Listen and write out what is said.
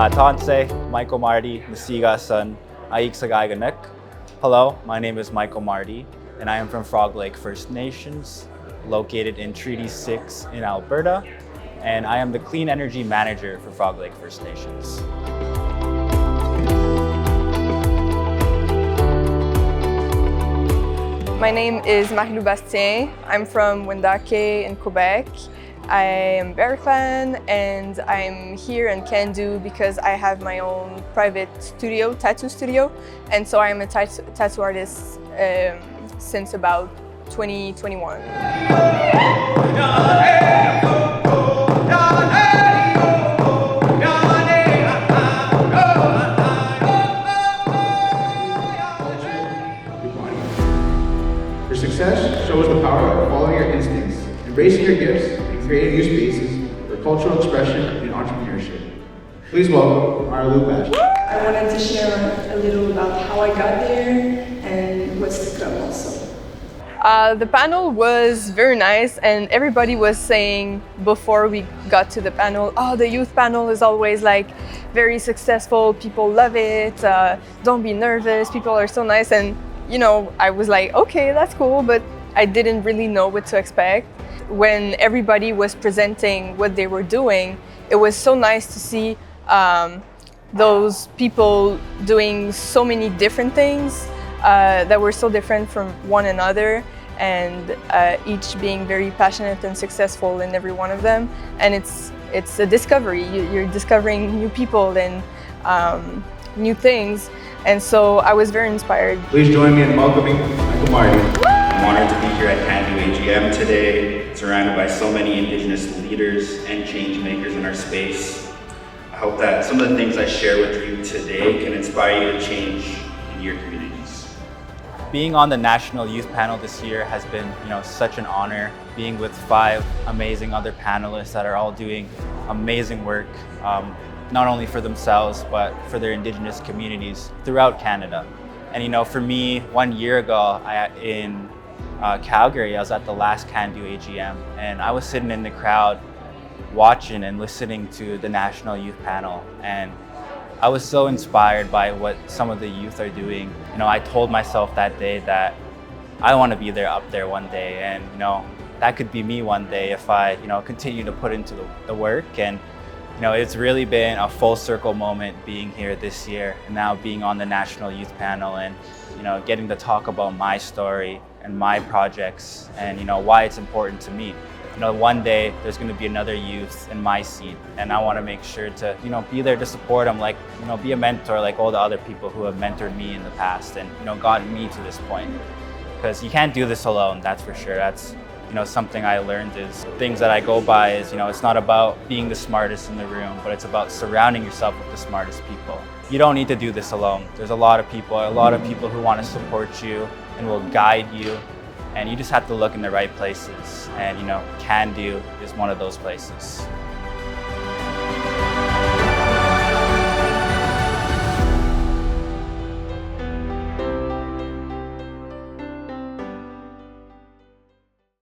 Tansei, Michael Marty, Nasiga-san, Aik Sagaiganek. Hello, my name is Michael Marty, and I am from Frog Lake First Nations, located in Treaty 6 in Alberta, and I am the Clean Energy Manager for Frog Lake First Nations. My name is Marilou Bastien. I'm from Wendat in Quebec. I am Bear fan, and I'm here in Cando because I have my own private studio, tattoo studio, and so I'm a tattoo artist since about 2021. Your success shows the power of following your instincts, embracing your gifts, and creating new spaces for cultural expression and entrepreneurship. Please welcome Marilou. I wanted to share a little about how I got there and what's to come also. The panel was very nice, and everybody was saying before we got to the panel, oh, the youth panel is always like very successful, people love it, don't be nervous, people are so nice. And you know, I was like, okay, that's cool, but I didn't really know what to expect. When everybody was presenting what they were doing, it was so nice to see those people doing so many different things that were so different from one another, and each being very passionate and successful in every one of them. And it's a discovery. You're discovering new people and new things. And so I was very inspired. Please join me in welcoming Michael Marty. I'm honored to be here at Cando AGM today, surrounded by so many Indigenous leaders and change makers in our space. I hope that some of the things I share with you today can inspire you to change in your communities. Being on the National Youth Panel this year has been, such an honor. Being with 5 amazing other panelists that are all doing amazing work. Not only for themselves, but for their Indigenous communities throughout Canada. And for me, 1 year ago in Calgary, I was at the last Cando AGM, and I was sitting in the crowd watching and listening to the National Youth Panel, and I was so inspired by what some of the youth are doing. I told myself that day that I want to be up there one day, and that could be me one day if I continue to put into the work. And it's really been a full circle moment being here this year, and now being on the National Youth Panel, and getting to talk about my story and my projects, and why it's important to me. One day there's going to be another youth in my seat, and I want to make sure to be there to support them, like be a mentor like all the other people who have mentored me in the past and gotten me to this point. Because you can't do this alone, that's for sure. That's something I learned is things that I go by is, it's not about being the smartest in the room, but it's about surrounding yourself with the smartest people. You don't need to do this alone. There's a lot of people who want to support you and will guide you, and you just have to look in the right places. And Cando is one of those places.